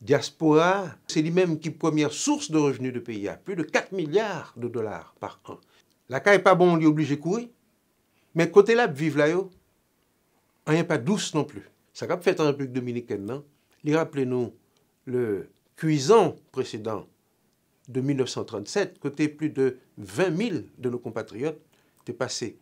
Diaspora, c'est lui-même qui est première source de revenus du pays, à plus de 4 milliards de dollars par an. La caille n'est pas bon, on est obligé de courir, mais côté là, vivre là, rien pas douce non plus. Ça a fait en République dominicaine, non? Rappelez-nous le cuisant précédent de 1937, côté plus de 20 000 de nos compatriotes étaient passés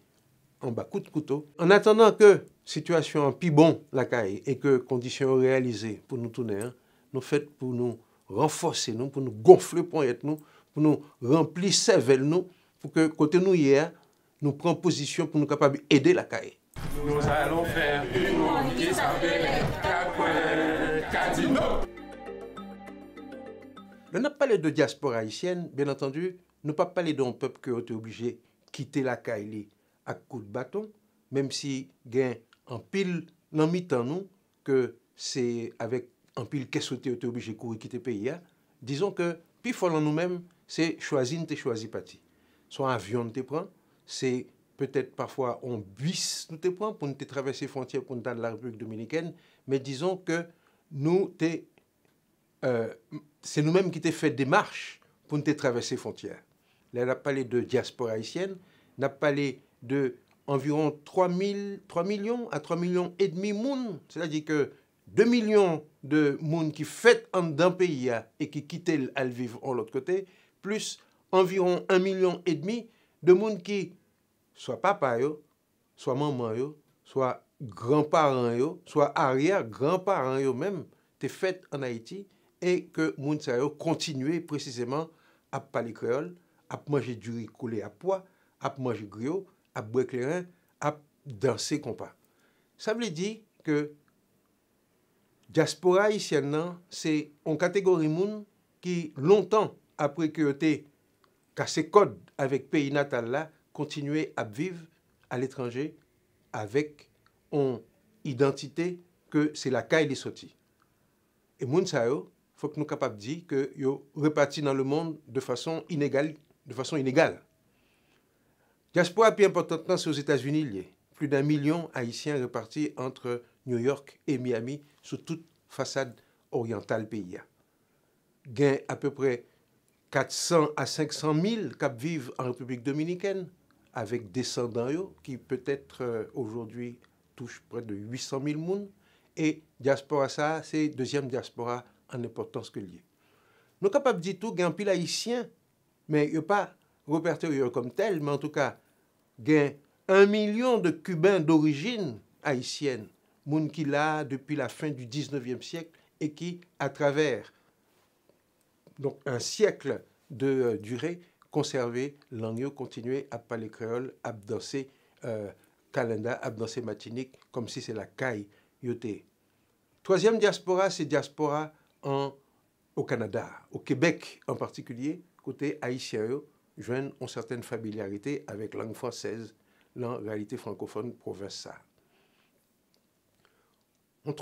en bas coup de couteau. En attendant que situation en plus bon la caille et que conditions réalisées pour nous tourner, nous faites pour nous renforcer, nous, pour nous gonfler pour nous, pour nous remplir cervelle nous, pour que côté nous hier, nous prenons position pour nous capables d'aider la caille. Nous allons faire une monde qui s'appelle Casino. On n'a pas parlé de diaspora haïtienne, bien entendu, nous pas parlé d'un peuple qui a été obligé de quitter la caille à coup de bâton, même si gain en pile dans mi-temps nous que c'est avec en pile qu'est-ce que été obligé de courir quitter le pays. Disons que puis faut nous-mêmes c'est choisir te choisir parti. Soit avion te prend, c'est peut-être parfois on bus nous te prend pour nous traverser frontières pour nous dans la République dominicaine, mais disons que nous c'est nous-mêmes qui t'ai fait démarche pour nous traverser frontières. Là, on a parlé de diaspora haïtienne, on a parlé de environ 3 millions à 3 millions et demi de monde. C'est-à-dire que 2 millions de monde qui fait en d'un pays et qui quittent à le vivre en l'autre côté, plus environ 1,5 million de monde qui, soit papa, soit maman, soit grands-parents, soit arrière-grands-parents même, t'es fait en Haïti et que moun sa yo continue précisément à parler créole, à manger du riz coulé à pois, à manger griot, à boire clairin, à danser compas. Ça veut dire que diaspora haïtienne, c'est une catégorie moun qui, longtemps après que été cassé code avec pays natal là, continuer à vivre à l'étranger avec une identité que c'est la caille des sorties. Et moun sa yo, faut que nous capables de dire que yo repartis dans le monde de façon inégale. Diaspora plus importante, c'est aux États-Unis. Plus d'1 million Haïtiens répartis entre New York et Miami sur toute façade orientale pays. Gain à peu près 400 à 500 000 qui vivent en République dominicaine, avec descendants qui peut-être aujourd'hui touchent près de 800 000 personnes. Et diaspora, ça, c'est deuxième diaspora en importance que lié. Nous sommes capables de dire tout, il y a un pile haïtien, mais il n'y a pas répertorié comme tel, mais en tout cas, il y a 1 million de Cubains d'origine haïtienne, moun qui l'a depuis la fin du 19e siècle et qui, à travers donc, un siècle de durée, conservé langue, continuer à parler créole, à danser calenda, à danser matinique, comme si c'est la caille yoté. Troisième diaspora, c'est diaspora au Canada, au Québec en particulier, côté haïtien, joignent une certaine familiarité avec la langue française, la réalité francophone province. Un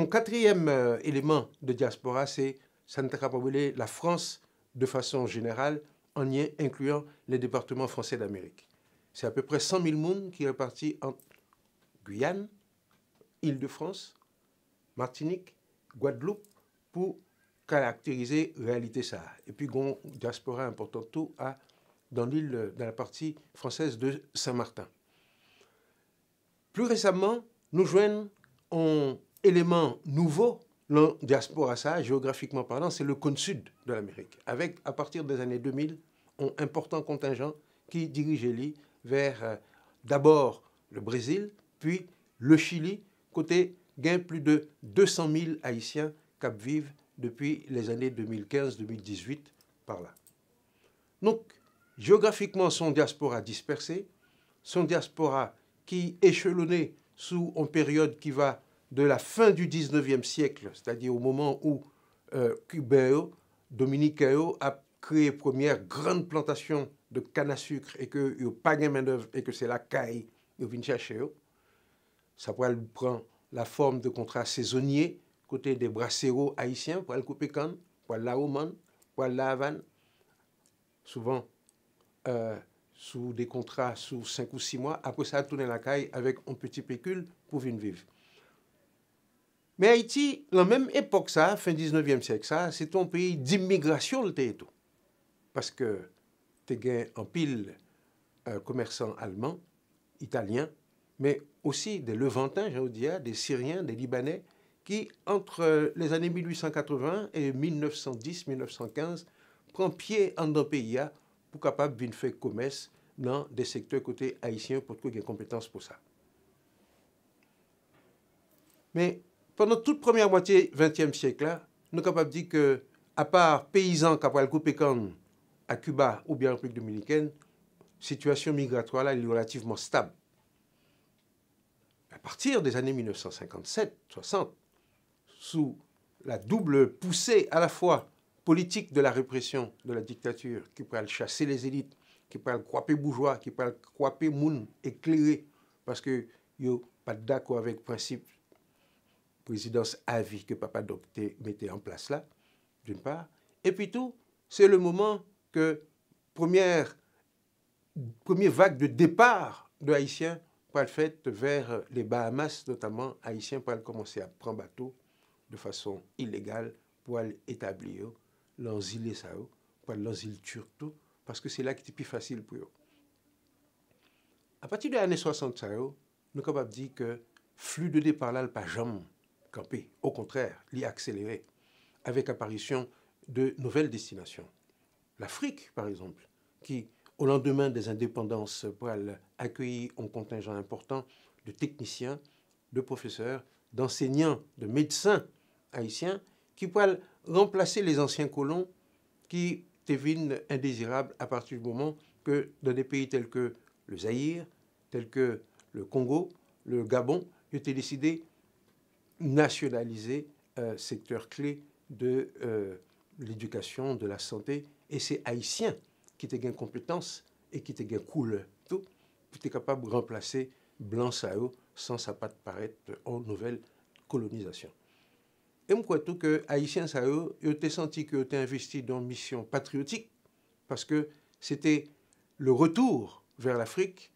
quatrième élément de diaspora, c'est la France de façon générale, en y incluant les départements français d'Amérique. C'est à peu près 100 000 personnes qui sont répartis en Guyane, Île-de-France, Martinique, Guadeloupe, pour caractériser la réalité ça. Et puis, une diaspora importante tout dans la partie française de Saint-Martin. Plus récemment, nous joignons un élément nouveau dans la diaspora, ça, géographiquement parlant, c'est le cône sud de l'Amérique, avec, à partir des années 2000, un important contingent qui dirige vers d'abord le Brésil, puis le Chili, côté gain plus de 200 000 Haïtiens qui vivent depuis les années 2015-2018 par là. Donc, géographiquement, son diaspora dispersée, son diaspora qui est échelonnée sous une période qui va de la fin du 19e siècle, c'est-à-dire au moment où Cubains, Dominicains a créé première grande plantation de canne à sucre et qu'il n'y a pas de main-d'œuvre et que c'est la caille qui vient chercher. Ça pourrait prendre la forme de contrats saisonniers côté des brasseros haïtiens pour le couper canne, pour la romane, pour la havane, souvent sous des contrats sous 5 ou 6 mois. Après ça, tourner la caille avec un petit pécule pour venir vivre. Mais Haïti, la même époque, ça, fin 19e siècle, ça, c'est un pays d'immigration, le tout. Parce que tu as en pile commerçants allemands, italiens, mais aussi des Levantins, j'ai dit, des Syriens, des Libanais, qui, entre les années 1880 et 1910-1915, prend pied en un pays pour capable de faire commerce dans des secteurs côté haïtiens pour qu'il y ait des compétences pour ça. Mais pendant toute première moitié 20e siècle, là, nous sommes capables de dire que, à part paysans qui ont coupé canne à Cuba ou bien en République dominicaine, la situation migratoire là, est relativement stable. À partir des années 1957-60, sous la double poussée à la fois politique de la répression de la dictature, qui peut chasser les élites, qui peut croiper bourgeois, qui peut croiper moun éclairé, parce que yo pas d'accord avec le principe présidence à vie que papa adopté mettait en place là, d'une part. Et puis tout, c'est le moment que première vague de départ de Haïtiens pour le fait vers les Bahamas, notamment Haïtiens pour commencer à prendre bateau de façon illégale pour aller établir leurs îles Sao, pour leurs îles turques, parce que c'est là qui est plus facile pour eux. À partir des années 60, nous sommes capables de dire que le flux de départ là, pas jamais campé. Au contraire, il est accéléré avec l'apparition de nouvelles destinations. L'Afrique, par exemple, qui, au lendemain des indépendances, pour accueillir un contingent important de techniciens, de professeurs, d'enseignants, de médecins haïtiens, qui pourraient remplacer les anciens colons qui deviennent indésirables à partir du moment que dans des pays tels que le Zaïre, tels que le Congo, le Gabon, ils étaient décidés nationaliser secteur clé de l'éducation, de la santé. Et c'est Haïtiens qui étaient gain compétences et qui étaient gain cool tout, pour être capable de remplacer Blanc Sao sans ça pas paraître en nouvelle colonisation. Et je crois tout que Haïtiens Sao, ils ont senti qu'ils étaient investis dans une mission patriotique parce que c'était le retour vers l'Afrique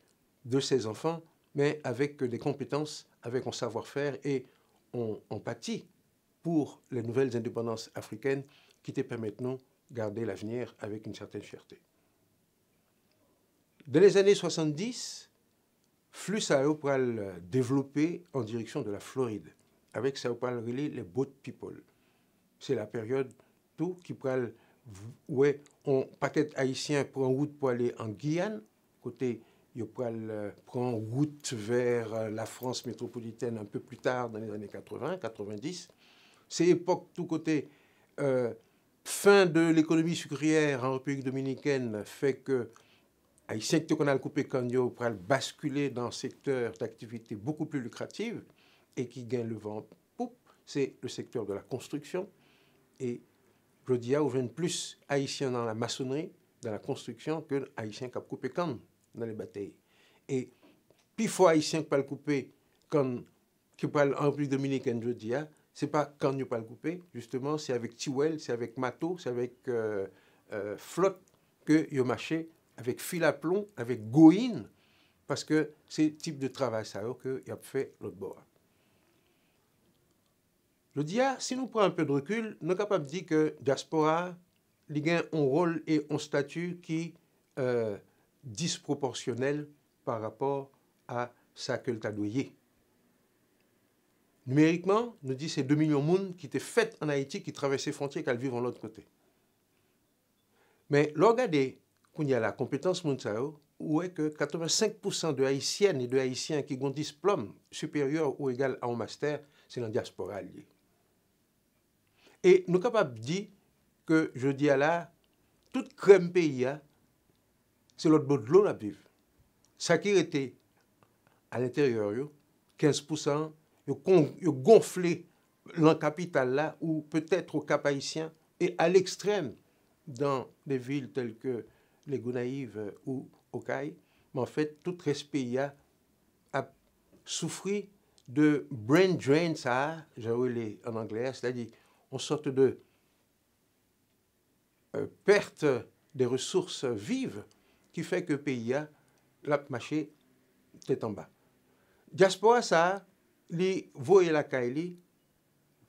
de ces enfants, mais avec des compétences, avec un savoir-faire et on empathie pour les nouvelles indépendances africaines qui te permettent de garder l'avenir avec une certaine fierté. Dans les années 70, flux Sao pour développer en direction de la Floride, avec Sao Paulo les boat people. C'est la période tout qui prend ouais, on paquet haïtien prend route pour aller en Guyane, côté il prend route vers la France métropolitaine un peu plus tard dans les années 80, 90. C'est époque tout côté fin de l'économie sucrière en République dominicaine fait que Haïtiens qui ont coupé canyo pour basculer dans un secteur d'activité beaucoup plus lucrative et qui gagne le vent poupe, c'est le secteur de la construction. Et je dis où viennent plus Haïtiens dans la maçonnerie, dans la construction, que Haïtiens qui ont coupé canne dans les batailles. Et puis, il faut Haïtiens qui parlent couper canne, qui parlent en République dominicaine, je dis, c'est pas quand nous pas le couper, justement, c'est avec Tiwell, c'est avec Mato, c'est avec Flotte que ils ont marché, avec fil à plomb, avec Goïne, parce que c'est le type de travail ça qu'ils ont fait l'autre bord. Je dis, si nous prenons un peu de recul, nous sommes capables de dire que diaspora il a un rôle et un statut qui disproportionnel par rapport à ça que le tadoyer. Numériquement, nous dit c'est 2 millions de monde qui étaient faits en Haïti, qui traversaient les frontières, qui vivent de l'autre côté. Mais regardez, quand il y a la compétence Mounsao, où est que 85% de Haïtiennes et de Haïtiens qui ont un diplôme supérieur ou égal à un master, c'est dans la diaspora liée. Et nous sommes capables de dire que, je dis à là, toute crème pays, c'est l'autre bout de l'eau à vivre. Ça qui était à l'intérieur, 15%, ils ont gonflé la capitale là, ou peut-être au Cap Haïtien, et à l'extrême, dans des villes telles que les Gonaïves ou Okaï. Mais en fait, tout ce pays a souffert de brain drain, ça, j'ai oublié en anglais, c'est-à-dire une sorte de perte des ressources vives qui fait que le pays a marché tête en bas. Diaspora, ça, li voye la Kaili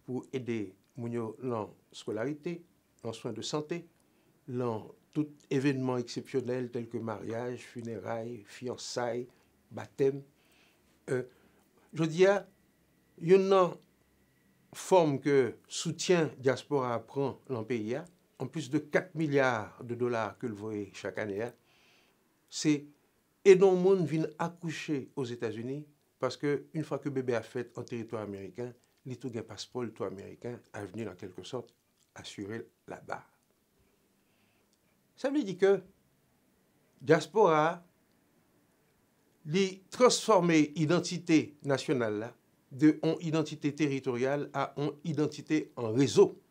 pour aider Mounio dans scolarité, dans soins de santé, dans tout événement exceptionnel tel que mariage, funérailles, fiançailles, baptême. Je dis, il y a une forme que soutien diaspora prend dans le pays, en plus de 4 milliards de dollars que le voyez chaque année, c'est aider le monde vient accoucher aux États-Unis parce qu'une fois que le bébé a fait en territoire américain, il a tout un passeport américain à venir en quelque sorte assurer là-bas. Ça veut dire que diaspora transformer l'identité nationale là, de une identité territoriale à une identité en réseau.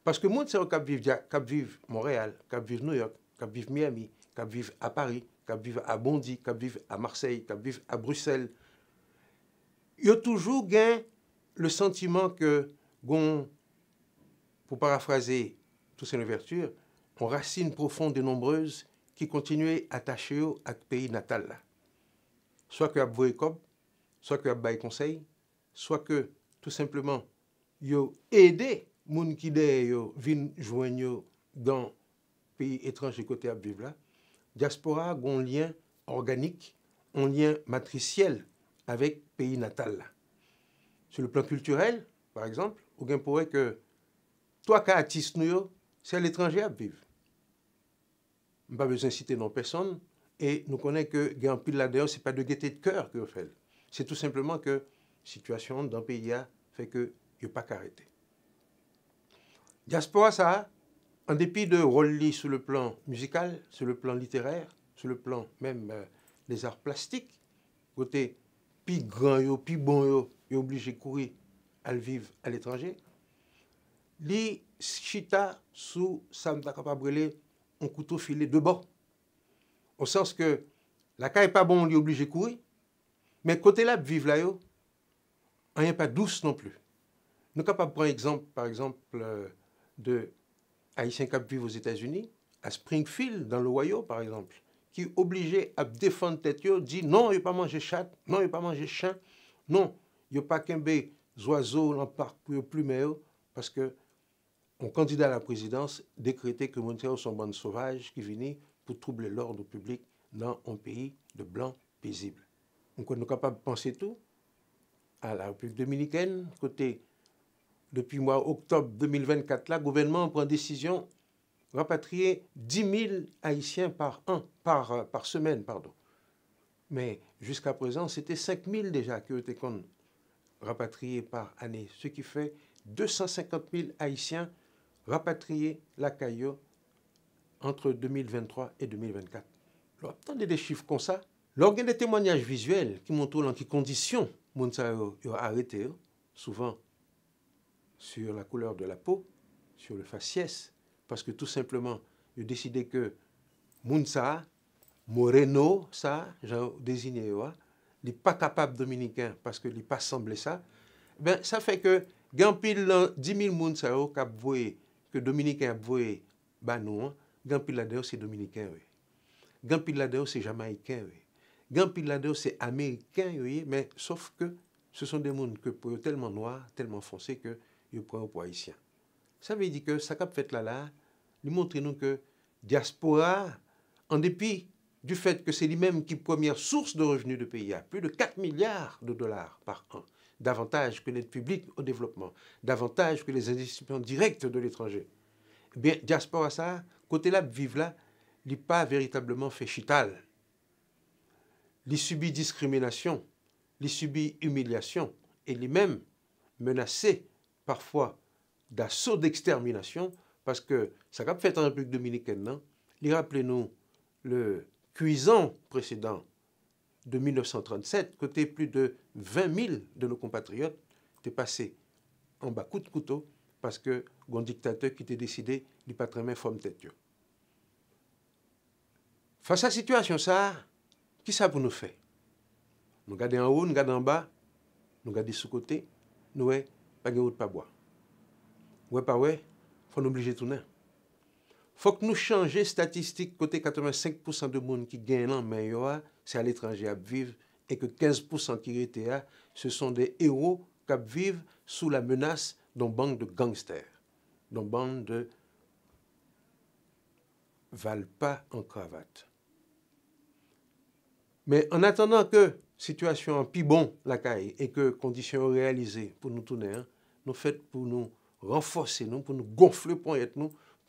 Parce que le monde, c'est qui vivent Montréal, qui vivent New York, qui vivent Miami, qui vivent à Paris, qui vivent à Bondy, qui vivent à Marseille, qui vivent à Bruxelles. Il y a toujours le sentiment que, pour paraphraser toutes ces ouvertures, on racine profonde et nombreuses qui continuent attachées au pays natal. Là. Soit que vous avez soit que vous avez conseil, soit que tout simplement, vous aidez les gens qui viennent joindre dans le pays étranger côté à vivre là. Diaspora a un lien organique, un lien matriciel avec le pays natal. Là. Sur le plan culturel, par exemple, vous pourrez que toi qui artiste, c'est à l'étranger à vivre. Je n'ai pas besoin de citer non personne. Et nous connaissons que Grand Pile là-dedans, ce n'est pas de gaieté de cœur que vous faites. C'est tout simplement que la situation dans le pays fait que il n'y a pas qu'à arrêter. Diaspora, ça, en dépit de rôle sur le plan musical, sur le plan littéraire, sur le plan même des arts plastiques, côté plus grand, plus bon, est obligé de courir à le vivre à l'étranger, li chita sous ça ne capable un couteau filé de bord. Au sens que la caille n'est pas bon, on est obligé de courir, mais côté là, vivre là, on n'est pas douce non plus. Nous sommes capables de prendre exemple, par exemple, de Haïtiens qui vivent aux États-Unis, à Springfield, dans l'Ohio, par exemple, qui est obligé à défendre tête, dit non, il n'y a pas manger chat, non, il n'y a pas manger chien, non, il n'y a pas qu'un oiseaux dans le parc pour plumer, parce que un candidat à la présidence décrétait que Montréal sont bandes sauvages qui venaient pour troubler l'ordre public dans un pays de blancs paisibles. Donc, on est capable de penser tout à la République dominicaine, côté, depuis mois octobre 2024, le gouvernement prend décision de rapatrier 10 000 Haïtiens par semaine. Pardon. Mais jusqu'à présent, c'était 5 000 déjà qui ont été rapatriés par année, ce qui fait 250 000 Haïtiens rapatriés la Caillou entre 2023 et 2024. Alors, attendez des chiffres comme ça. L'organe des témoignages visuels qui montrent dans quelles conditions les gens ont arrêté, souvent sur la couleur de la peau, sur le faciès, parce que tout simplement, ils ont décidé que Mounsa, Moreno, ça, j'ai désigné, il n'est pas capable dominicain parce qu'il n'est pas semblé ça. Ben, ça fait que, gampil 10 000 Mounsa que dominicain a voué, nous, gampil là-dedans, c'est dominicain, oui. Gampil là-dedans, c'est jamaïcain, oui. Gampil là-dedans, c'est américain, oui, mais sauf que ce sont des mondes que pour tellement noirs, tellement foncés que ils prennent pour haïtien. Ça veut dire que ça qu'a fait là, nous montre nous que diaspora, en dépit du fait que c'est lui-même qui est première source de revenus du pays, plus de 4 milliards de dollars par an, davantage que l'aide publique au développement, davantage que les investissements directs de l'étranger. Eh bien, diaspora ça, côté là, vivre là, il n'a pas véritablement fait chital. Il subit discrimination, il subit humiliation, et lui-même menacé parfois d'assaut d'extermination, parce que ça a fait en République dominicaine, non? Rappelez-nous le cuisant précédent de 1937, côté plus de 20 000 de nos compatriotes étaient passés en bas coup de couteau parce que un dictateur qui était décidé de pas très forme tête. Face à la situation, ça, qui ça pour nous faire? Nous regardons en haut, nous regardons en bas, nous regardons sous côté, nous pas de route pas boire. Ouais, pas ouais, faut nous obliger de tourner. Faut que nous changions statistique côté 85% de monde qui gagnent en meilleur, c'est à l'étranger à vivre et que 15% qui étaient là, ce sont des héros qui vivent sous la menace d'une bande de gangsters, d'une bande de valent pas en cravate. Mais en attendant que situation en plus bon la caille et que conditions réalisées pour nous tourner, nous faites pour nous renforcer nous, pour nous gonfler pour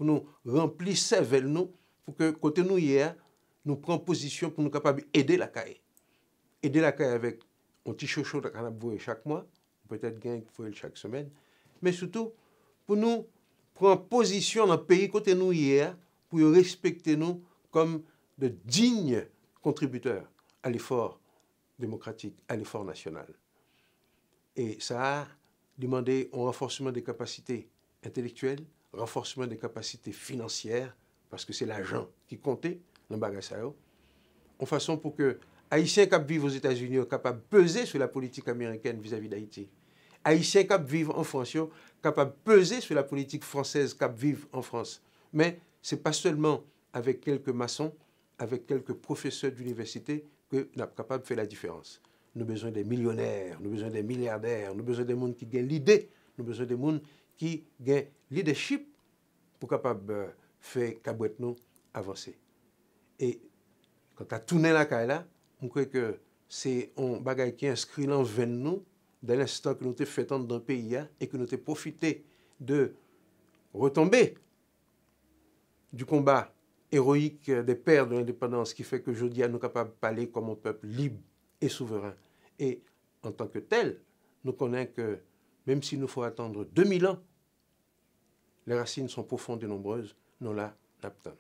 nous remplir cervelle nous, pour que côté nous hier, nous prenions position pour nous capables d'aider la caille. Aider la caille avec un petit chocho qu'on a besoin chaque mois, peut-être gain chaque semaine, mais surtout pour nous prendre position dans le pays côté nous hier, pour respecter nous comme de dignes contributeurs à l'effort démocratique, à l'effort national. Et ça a demandé un renforcement des capacités intellectuelles, renforcement des capacités financières, parce que c'est l'argent qui comptait dans le bagage, en façon pour que Haïtiens qui vivent aux États-Unis soient capables de peser sur la politique américaine vis-à-vis d'Haïti. Haïtiens qui vivent en France sont capables de peser sur la politique française qui vivent en France. Mais ce n'est pas seulement avec quelques maçons, avec quelques professeurs d'université que nous sommes capables de faire la différence. Nous avons besoin des millionnaires, nous avons besoin des milliardaires, nous avons besoin des gens qui ont l'idée, nous avons besoin des gens qui ont leadership pour capables faire cabouette nous avancer. Et quand tu as tourné la caille là, je crois que c'est un bagage qui est inscrit dans le veine nous, dès l'instant que nous avons fait dans le pays et que nous avons profité de retomber du combat héroïque des pères de l'indépendance qui fait qu'aujourd'hui, nous sommes capables de parler comme un peuple libre et souverain. Et en tant que tel, nous connaissons que même s'il nous faut attendre 2000 ans, les racines sont profondes et nombreuses, nous là, l'attendons.